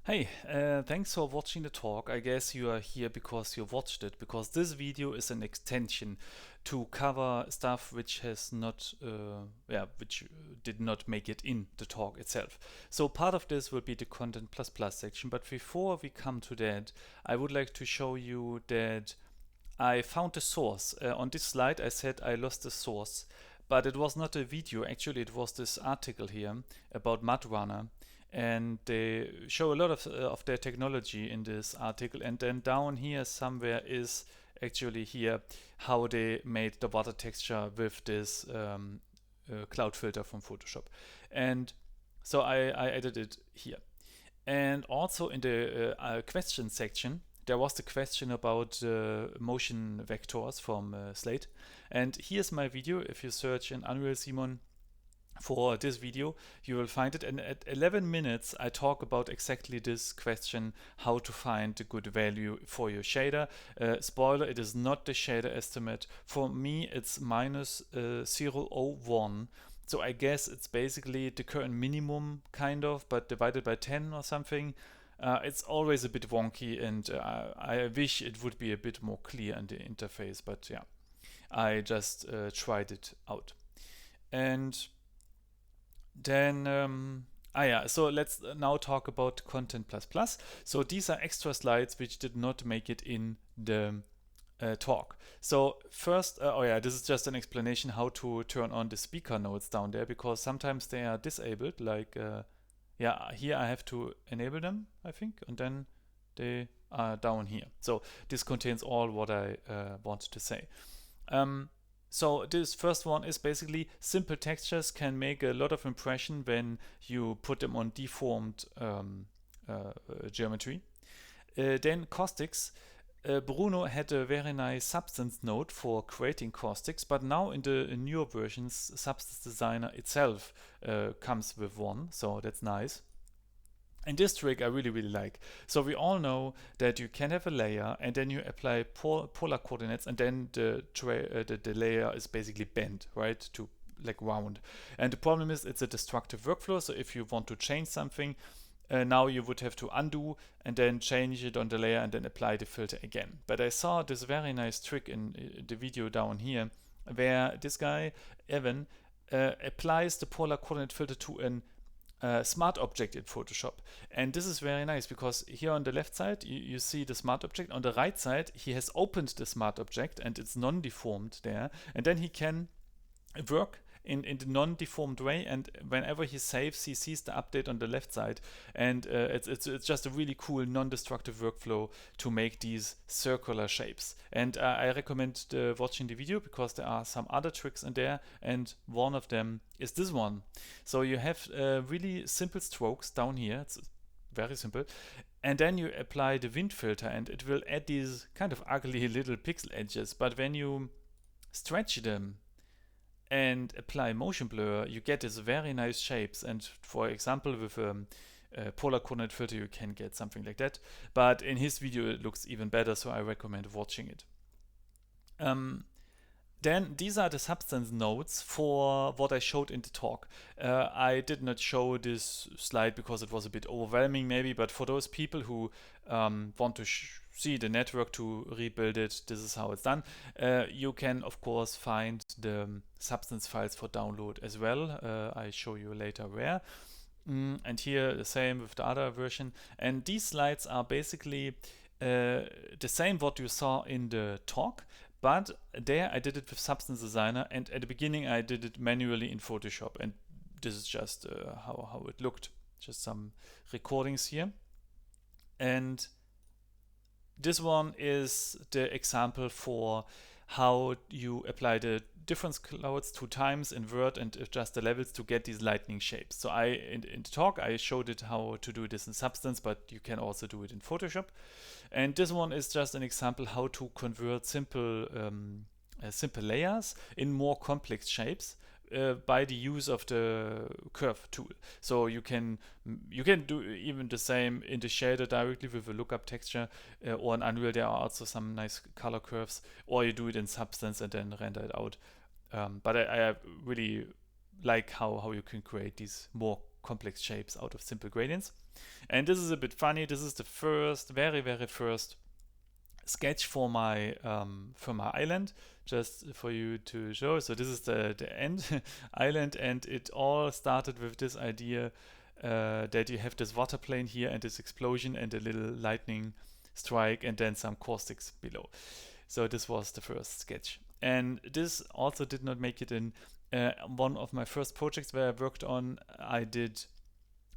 Hey, thanks for watching the talk. I guess you are here because you watched it, because this video is an extension to cover stuff which has not, which did not make it in the talk itself. So part of this will be the Content++ section, but before we come to that, I would like to show you that I found the source. On this slide, I said I lost the source, but it was not a video. Actually, it was this article here about MudRunner, and they show a lot of their technology in this article. And then down here somewhere is actually here how they made the water texture with this cloud filter from Photoshop. And so I added it here. And also in the question section, there was the question about motion vectors from Slate. And here's my video. If you search in Unreal Simon for this video, you will find it. And at 11 minutes, I talk about exactly this question, how to find a good value for your shader. Spoiler, it is not the shader estimate. For me, it's minus 0.01. So I guess it's basically the current minimum, kind of, but divided by 10 or something. It's always a bit wonky, and I wish it would be a bit more clear in the interface, but yeah, I just tried it out. And then, so let's now talk about Content++. So these are extra slides which did not make it in the talk. So first, this is just an explanation how to turn on the speaker nodes down there, because sometimes they are disabled. Like, here I have to enable them, I think, and then they are down here. So this contains all what I wanted to say. So this first one is basically simple textures can make a lot of impression when you put them on deformed geometry. Then caustics. Bruno had a very nice substance node for creating caustics, but now in the newer versions, Substance Designer itself comes with one, so that's nice. And this trick I really, really like. So we all know that you can have a layer and then you apply polar coordinates, and then the layer is basically bent, right, to like round. And the problem is it's a destructive workflow. So if you want to change something, now you would have to undo and then change it on the layer and then apply the filter again. But I saw this very nice trick in the video down here where this guy, Evan, applies the polar coordinate filter to an smart object in Photoshop. And this is very nice because here on the left side, you see the smart object. On the right side, he has opened the smart object and it's non-deformed there. And then he can work in the non-deformed way, and whenever he saves, he sees the update on the left side, and it's just a really cool non-destructive workflow to make these circular shapes. And I recommend watching the video because there are some other tricks in there, and one of them is this one. So you have really simple strokes down here. It's very simple. And then you apply the wind filter and it will add these kind of ugly little pixel edges, but when you stretch them and apply motion blur, you get these very nice shapes. And for example, with a polar coordinate filter, you can get something like that. But in his video, it looks even better, so I recommend watching it. Then these are the substance nodes for what I showed in the talk. I did not show this slide because it was a bit overwhelming maybe, but for those people who want to see the network to rebuild it, this is how it's done. You can of course find the substance files for download as well. I show you later where. And here the same with the other version. And these slides are basically the same what you saw in the talk, but there I did it with Substance Designer, and at the beginning I did it manually in Photoshop, and this is just how it looked. Just some recordings here. And this one is the example for how you apply the difference clouds 2 times, invert and adjust the levels to get these lightning shapes. So in the talk I showed it how to do this in Substance, but you can also do it in Photoshop. And this one is just an example how to convert simple layers in more complex shapes by the use of the curve tool. So you can do even the same in the shader directly with a lookup texture, or in Unreal there are also some nice color curves, or you do it in Substance and then render it out. But I really like how you can create these more complex shapes out of simple gradients. And this is a bit funny. This is the first, very first sketch for my island, just for you to show. So this is the end island, and it all started with this idea that you have this water plane here and this explosion and a little lightning strike and then some caustics below. So this was the first sketch, and this also did not make it in one of my first projects where I worked on. I did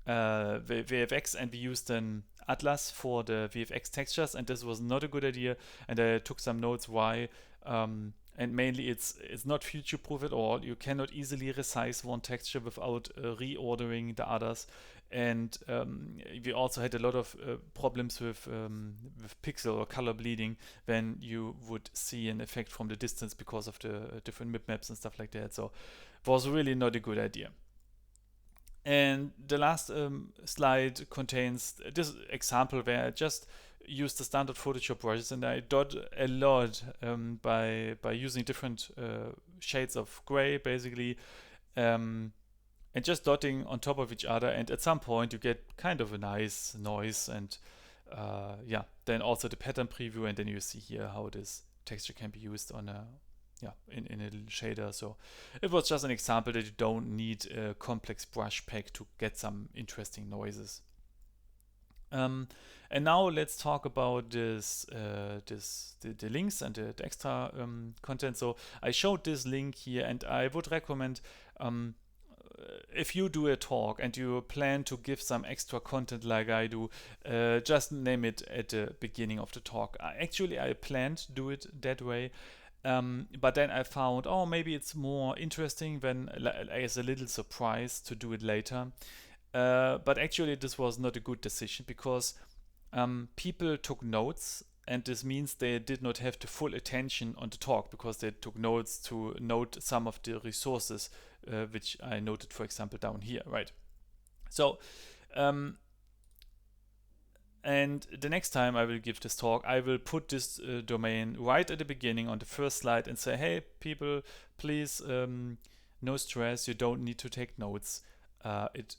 VFX, and we used an atlas for the VFX textures, and this was not a good idea, and I took some notes why. And mainly it's not future proof at all. You cannot easily resize one texture without reordering the others, and we also had a lot of problems with pixel or color bleeding when you would see an effect from the distance because of the different bitmaps and stuff like that. So it was really not a good idea. And the last slide contains this example where I just used the standard Photoshop brushes, and I dot a lot by using different shades of gray, basically, and just dotting on top of each other. And at some point, you get kind of a nice noise, and yeah, then also the pattern preview, and then you see here how this texture can be used on a in a little shader. So it was just an example that you don't need a complex brush pack to get some interesting noises. And now let's talk about the links and the extra content. So I showed this link here, and I would recommend if you do a talk and you plan to give some extra content like I do, just name it at the beginning of the talk. Actually, I planned to do it that way. But then I found, oh, maybe it's more interesting when as a little surprise to do it later. But actually, this was not a good decision because people took notes, and this means they did not have the full attention on the talk because they took notes to note some of the resources, which I noted, for example, down here, right? So, and the next time I will give this talk, I will put this domain right at the beginning on the first slide and say, hey, people, please, no stress, you don't need to take notes. It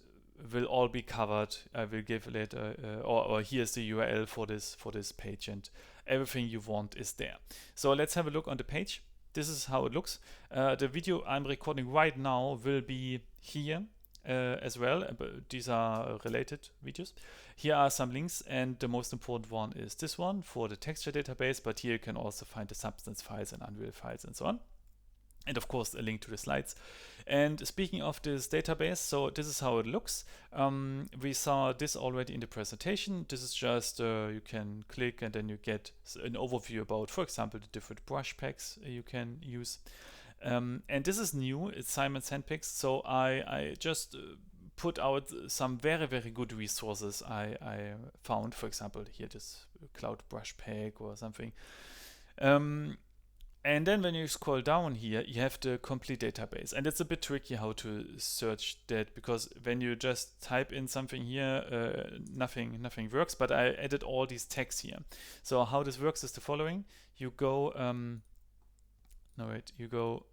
will all be covered. I will give later, or here's the URL for this page, and everything you want is there. So let's have a look on the page. This is how it looks. The video I'm recording right now will be here as well. These are related videos. Here are some links, and the most important one is this one for the texture database, but here you can also find the substance files and Unreal files and so on. And of course, a link to the slides. And speaking of this database, so this is how it looks. We saw this already in the presentation. This is just, you can click and then you get an overview about, for example, the different brush packs you can use. And this is new, it's Simon Sandpicks. So I just put out some very good resources I found. For example, here this cloud brush pack or something. And then when you scroll down here, you have the complete database. And it's a bit tricky how to search that, because when you just type in something here, nothing works. But I added all these tags here. So how this works is the following. You go, you go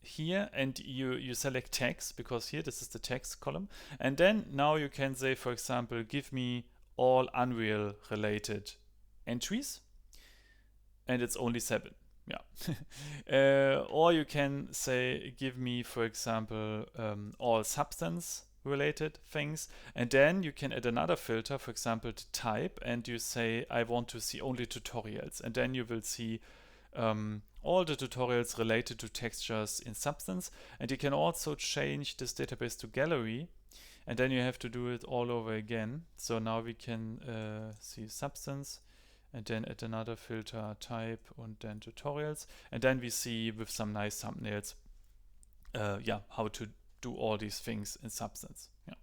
here and you select tags, because here this is the tags column. And then now you can say, for example, give me all Unreal related entries. And it's only 7. Yeah. Or you can say, give me, for example, all substance related things, and then you can add another filter, for example, the type, and you say, I want to see only tutorials, and then you will see all the tutorials related to textures in substance. And you can also change this database to gallery, and then you have to do it all over again. So now we can see substance, and then add another filter, type, and then tutorials. And then we see with some nice thumbnails, how to do all these things in Substance. Yeah.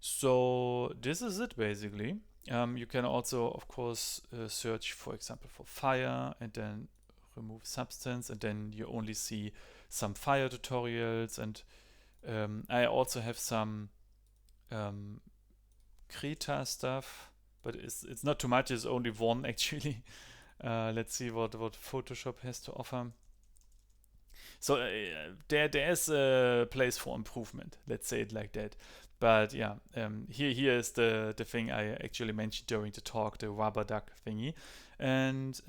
So this is it basically. You can also, of course, search, for example, for fire, and then remove Substance, and then you only see some fire tutorials. And I also have some Krita stuff, but it's not too much. It's only one actually. Let's see what Photoshop has to offer. So there's a place for improvement. Let's say it like that. But yeah, here is the thing I actually mentioned during the talk, the rubber duck thingy. And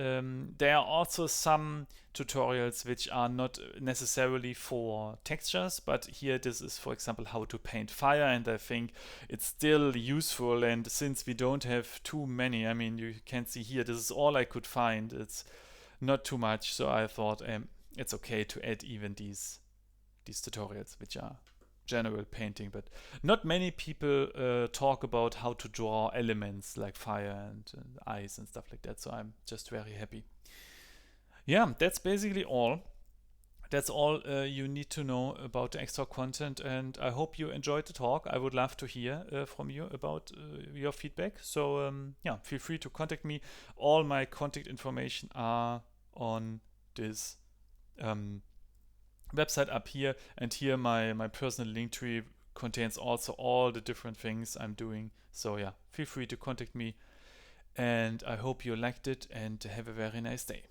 there are also some tutorials which are not necessarily for textures, but here this is, for example, how to paint fire, and I think it's still useful. And since we don't have too many, I mean, you can see here, this is all I could find. It's not too much, so I thought it's okay to add even these tutorials, which are general painting, but not many people talk about how to draw elements like fire and ice and stuff like that. So I'm just very happy. Yeah, that's basically all. That's all you need to know about the extra content, and I hope you enjoyed the talk. I would love to hear from you about your feedback. So yeah, feel free to contact me. All my contact information are on this um, website up here, and here my personal link tree contains also all the different things I'm doing. So yeah, feel free to contact me, and I hope you liked it and have a very nice day.